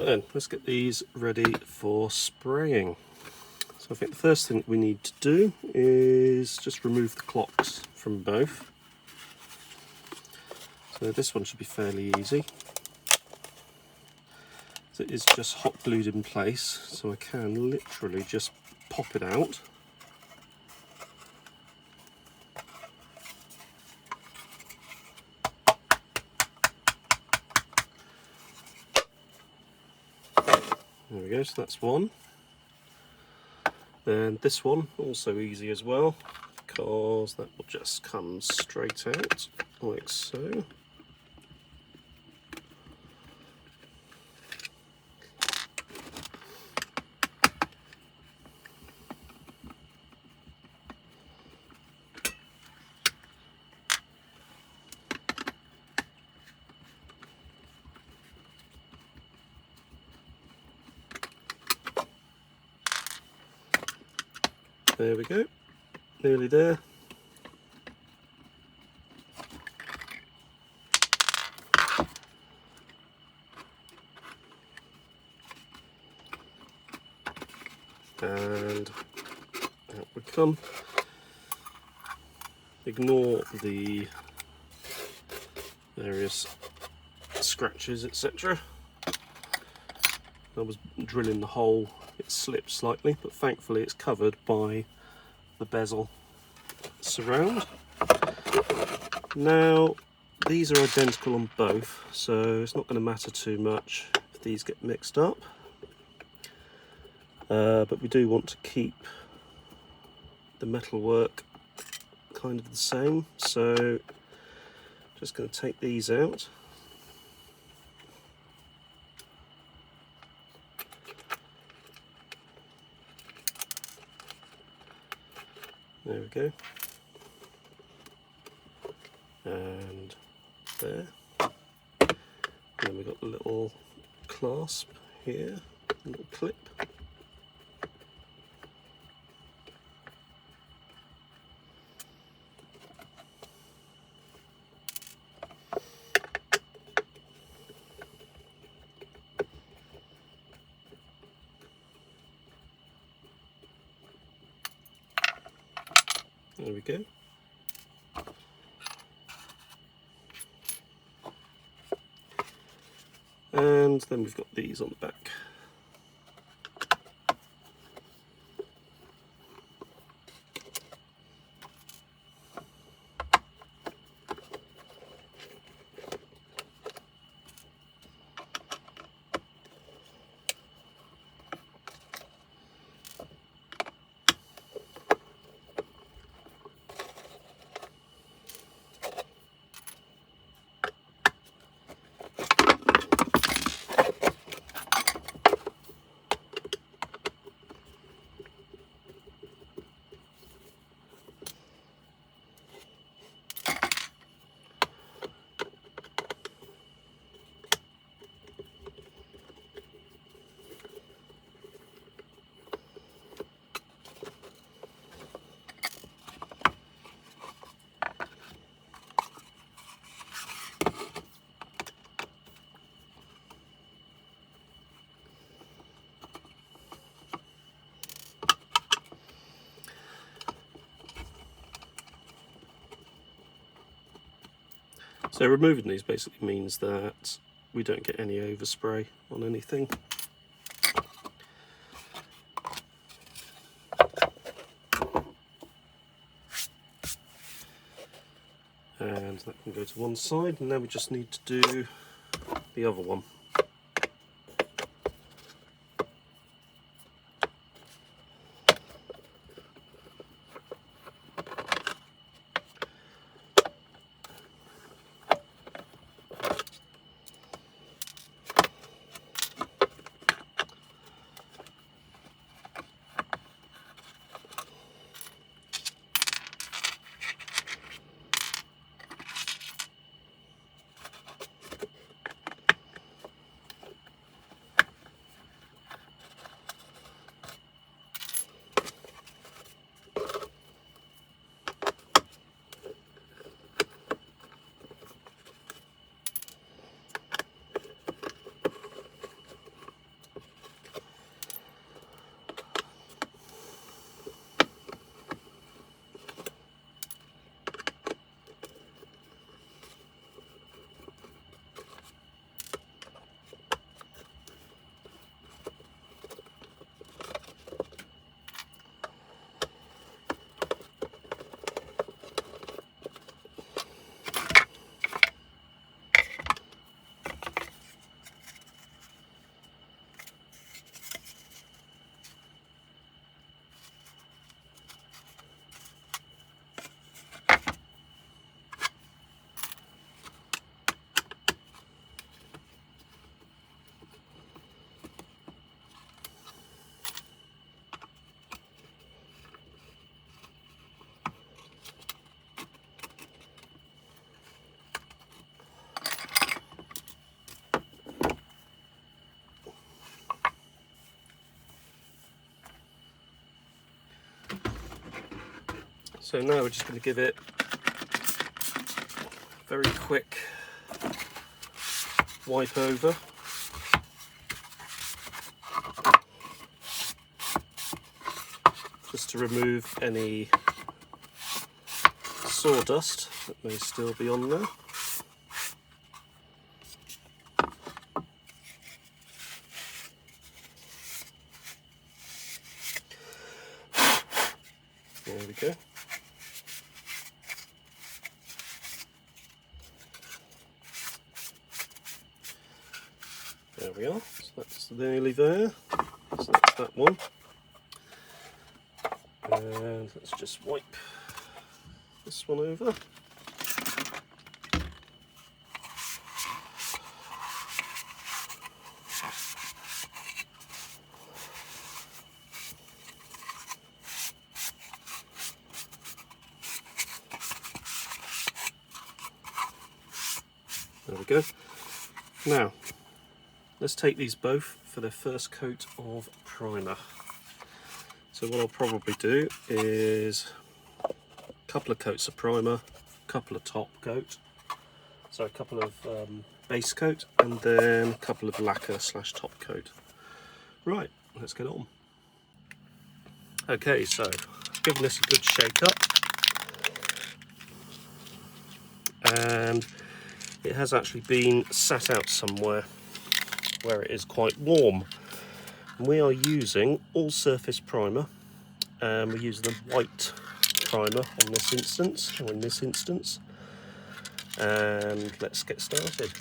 then, let's get these ready for spraying. So I think the first thing we need to do is just remove the clocks from both. So this one should be fairly easy. It is just hot glued in place, so I can literally just pop it out. There we go, so that's one. Then this one, also easy as well, because that will just come straight out, like so. There we go, nearly there. And out we come. Ignore the various scratches, etc. I was drilling the hole, it slipped slightly, but thankfully it's covered by the bezel surround. Now, these are identical on both, so it's not going to matter too much if these get mixed up. But we do want to keep the metalwork kind of the same, so just going to take these out. There we go. And there. And then we've got the little clasp here, a little clip. There we go. And then we've got these on the back. So removing these basically means that we don't get any overspray on anything. And that can go to one side, and now we just need to do the other one. So now we're just going to give it a very quick wipe over. Just to remove any sawdust that may still be on there. There we go. There we are, so that's nearly there. So that's that one. And let's just wipe this one over. There we go. Now, let's take these both for their first coat of primer. So what I'll probably do is a couple of coats of primer, a couple of top coat, so a couple of base coat, and then a couple of lacquer / top coat. Right, let's get on. Okay, so giving this a good shake up, and it has actually been sat out somewhere where it is quite warm. And we are using all surface primer, and we're using the white primer on this instance, or in this instance. And let's get started.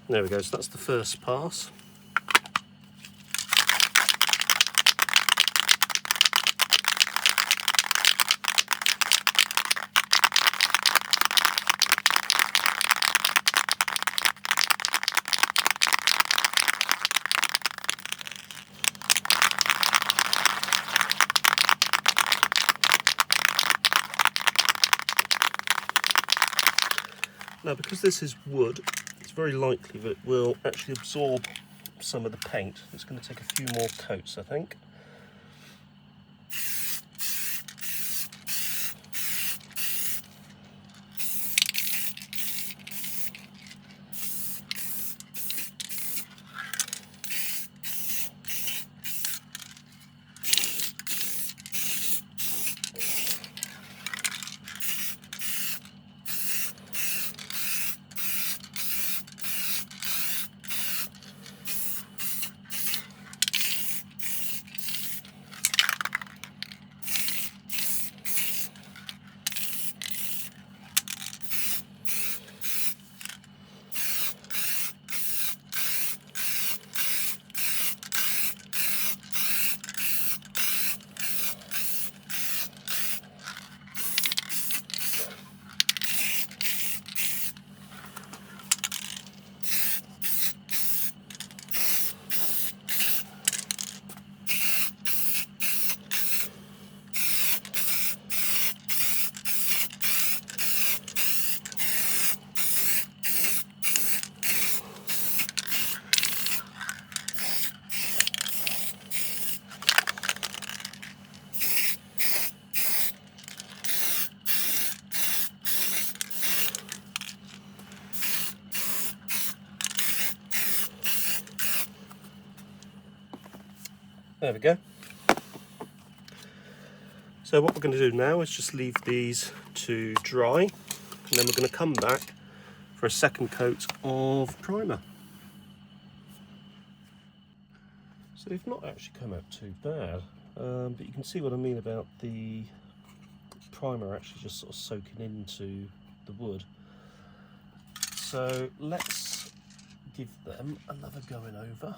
There we go, so that's the first pass. Now, because this is wood, it's very likely that it will actually absorb some of the paint. It's going to take a few more coats, I think. There we go. So what we're going to do now is just leave these to dry, and then we're going to come back for a second coat of primer. So they've not actually come out too bad, but you can see what I mean about the primer actually just sort of soaking into the wood. So let's give them another going over.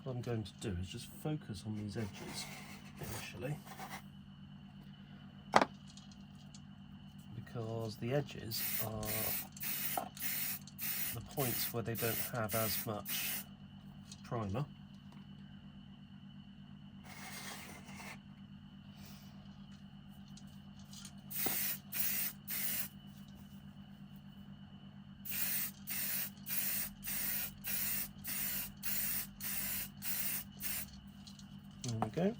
What I'm going to do is just focus on these edges initially, because the edges are the points where they don't have as much primer. There we go.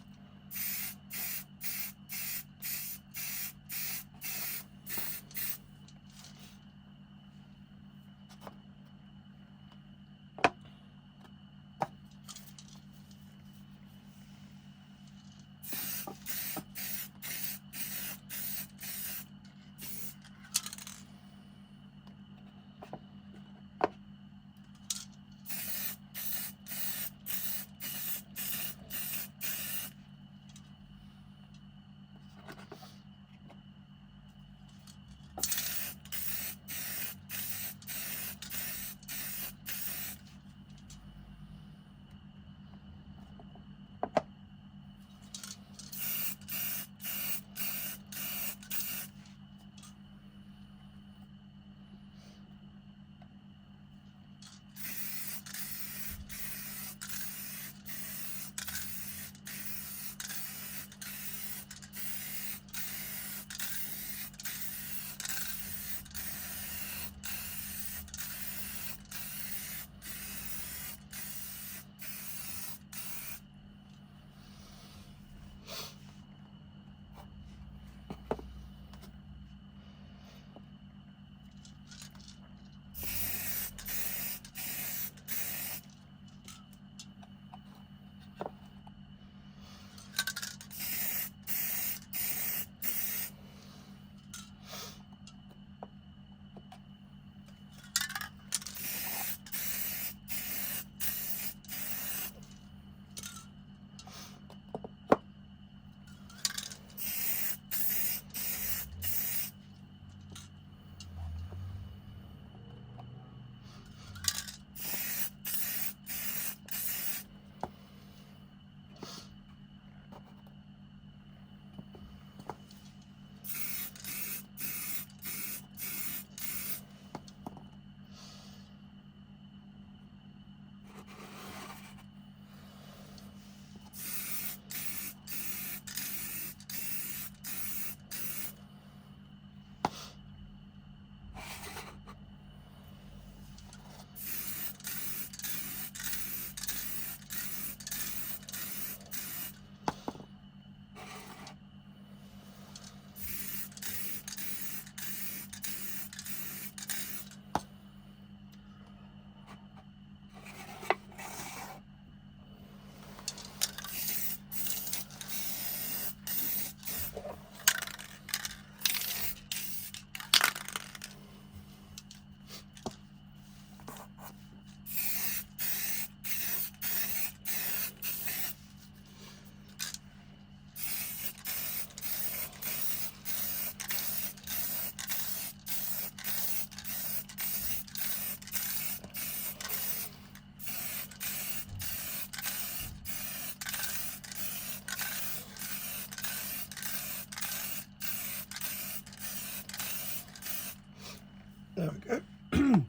There we go.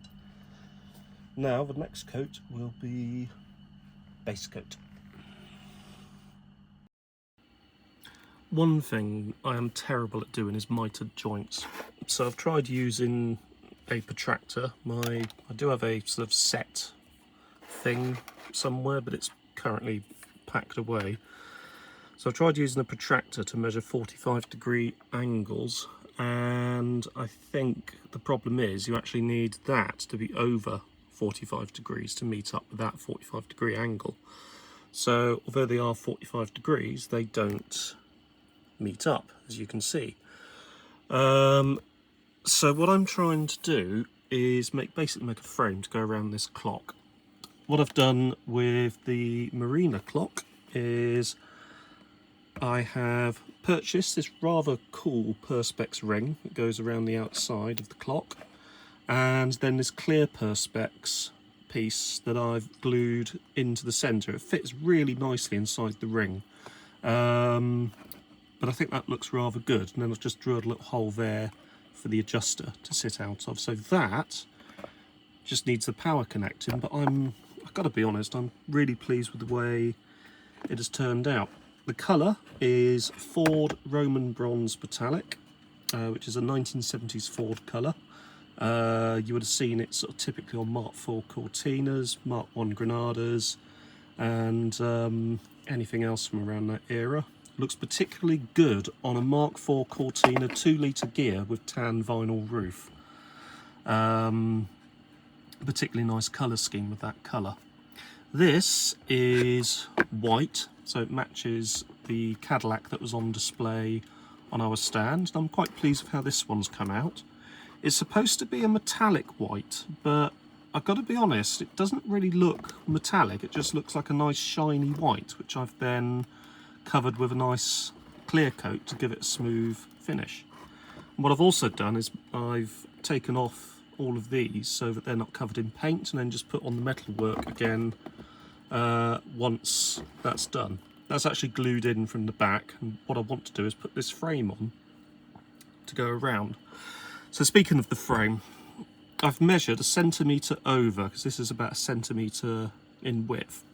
Now the next coat will be base coat. One thing I am terrible at doing is mitered joints. So I've tried using a protractor. I do have a sort of set thing somewhere, but it's currently packed away. So I've tried using a protractor to measure 45-degree angles, and I think the problem is you actually need that to be over 45 degrees to meet up with that 45-degree angle. So although they are 45 degrees, they don't meet up, as you can see. So what I'm trying to do is basically make a frame to go around this clock. What I've done with the Marina clock is I have purchased this rather cool Perspex ring that goes around the outside of the clock, and then this clear Perspex piece that I've glued into the centre. It fits really nicely inside the ring, but I think that looks rather good. And then I've just drilled a little hole there for the adjuster to sit out of. So that just needs the power connecting, but I've got to be honest, I'm really pleased with the way it has turned out. The colour is Ford Roman Bronze Metallic, which is a 1970s Ford colour. You would have seen it sort of typically on Mark IV Cortinas, Mark I Granadas, and anything else from around that era. Looks particularly good on a Mark IV Cortina 2-litre gear with tan vinyl roof. Particularly nice colour scheme with that colour. This is white, so it matches the Cadillac that was on display on our stand. I'm quite pleased with how this one's come out. It's supposed to be a metallic white, but I've got to be honest, it doesn't really look metallic. It just looks like a nice shiny white, which I've then covered with a nice clear coat to give it a smooth finish. And what I've also done is I've taken off all of these so that they're not covered in paint, and then just put on the metalwork again once that's done. That's actually glued in from the back, and what I want to do is put this frame on to go around. So speaking of the frame, I've measured 1 centimetre over, because this is about 1 centimetre in width,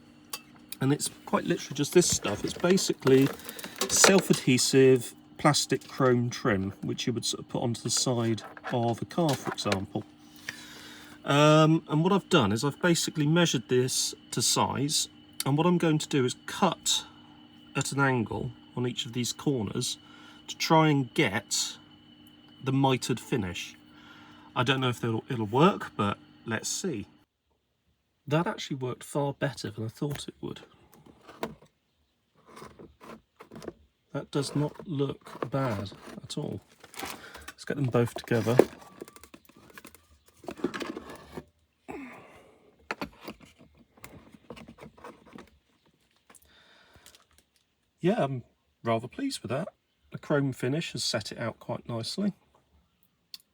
and it's quite literally just this stuff. It's basically self-adhesive plastic chrome trim, which you would sort of put onto the side of a car, for example. And what I've done is I've basically measured this to size, and what I'm going to do is cut at an angle on each of these corners to try and get the mitered finish. I don't know if it'll work, but let's see. That actually worked far better than I thought it would. That does not look bad at all. Let's get them both together. Yeah, I'm rather pleased with that. The chrome finish has set it out quite nicely,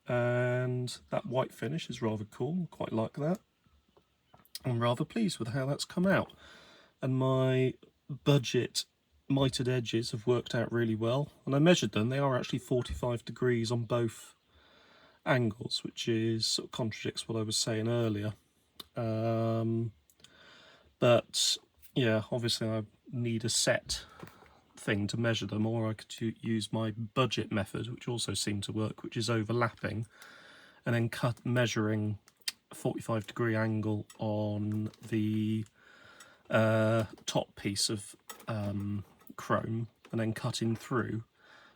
and that white finish is rather cool, quite like that. I'm rather pleased with how that's come out, and my budget mitered edges have worked out really well, and I measured them. They are actually 45 degrees on both angles, which is sort of contradicts what I was saying earlier. But yeah, obviously I need a set thing to measure them, or I could use my budget method, which also seemed to work, which is overlapping and then measuring a 45 degree angle on the top piece of chrome, and then cutting through,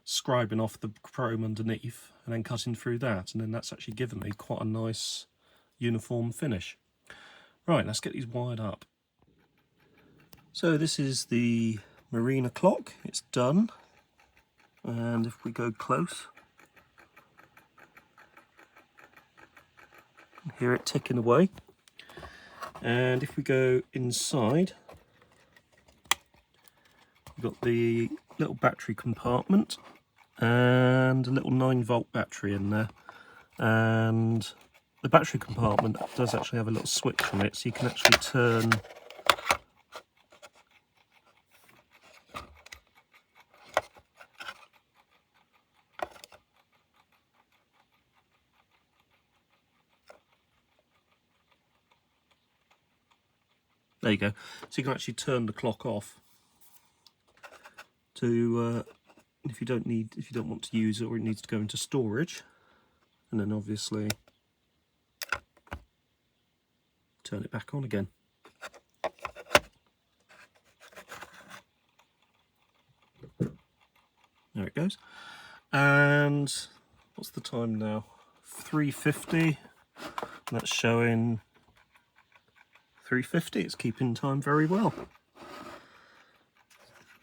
scribing off the chrome underneath, and then cutting through that, and then that's actually given me quite a nice uniform finish. Right, let's get these wired up. So this is the Marina clock. It's done, and if we go close, you can hear it ticking away. And if we go inside, we've got the little battery compartment and a little 9-volt battery in there, and the battery compartment does actually have a little switch on it, so you can actually turn there you go, so you can actually turn the clock off to if you don't want to use it, or it needs to go into storage, and then obviously turn it back on again. There it goes. And what's the time now? 3:50. That's showing 3:50. It's keeping time very well.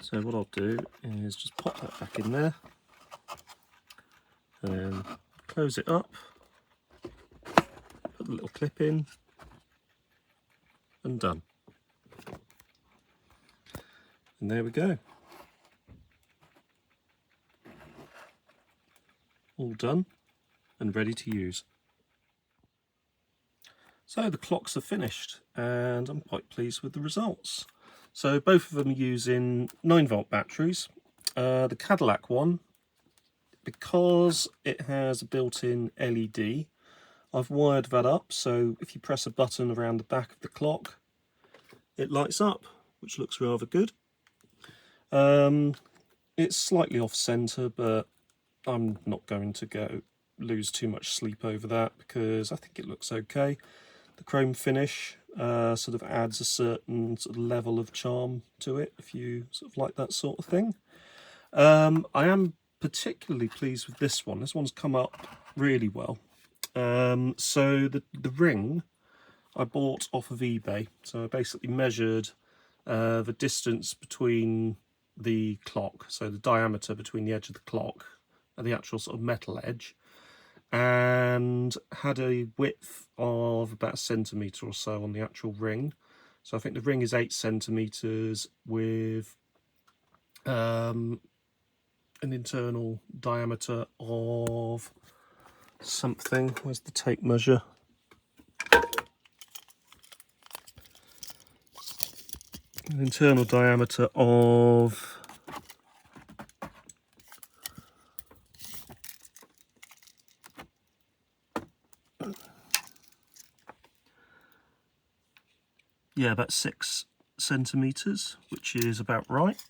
So what I'll do is just pop that back in there, and then close it up, put the little clip in, and done. And there we go. all done and ready to use. So the clocks are finished and I'm quite pleased with the results. So both of them are using 9-volt batteries. The Cadillac one, because it has a built-in LED, I've wired that up so if you press a button around the back of the clock it lights up, which looks rather good. It's slightly off centre, but I'm not going to lose too much sleep over that because I think it looks okay. The chrome finish sort of adds a certain sort of level of charm to it if you sort of like that sort of thing. I am particularly pleased with this one. This one's come up really well. So the ring I bought off of eBay. So I basically measured the distance between the clock, so the diameter between the edge of the clock and the actual sort of metal edge, and had a width of about 1 centimetre or so on the actual ring. So I think the ring is 8 centimetres with an internal diameter of something. Where's the tape measure? An internal diameter of about 6 centimetres, which is about right.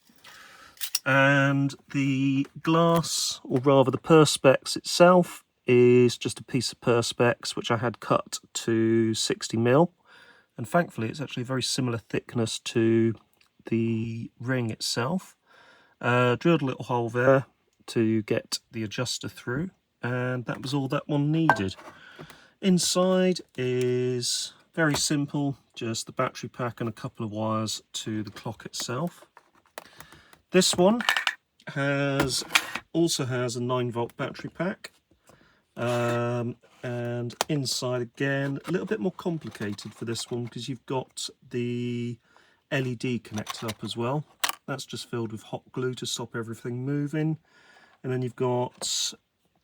And the glass, or rather the perspex itself, is just a piece of perspex which I had cut to 60mm, and thankfully it's actually a very similar thickness to the ring itself. Drilled a little hole there to get the adjuster through, and that was all that one needed. Inside is very simple, just the battery pack and a couple of wires to the clock itself. This one also has a 9-volt battery pack, and inside again a little bit more complicated for this one because you've got the LED connected up as well. That's just filled with hot glue to stop everything moving, and then you've got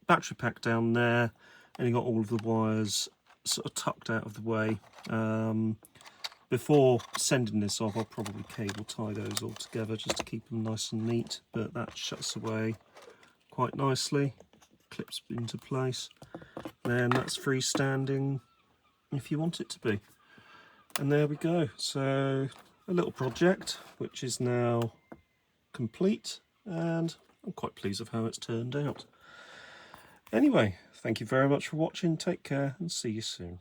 battery pack down there, and you've got all of the wires sort of tucked out of the way. Before sending this off, I'll probably cable tie those all together just to keep them nice and neat, but that shuts away quite nicely, clips into place. Then that's freestanding if you want it to be. And there we go. So a little project which is now complete, and I'm quite pleased with how it's turned out. Anyway, thank you very much for watching, take care and see you soon.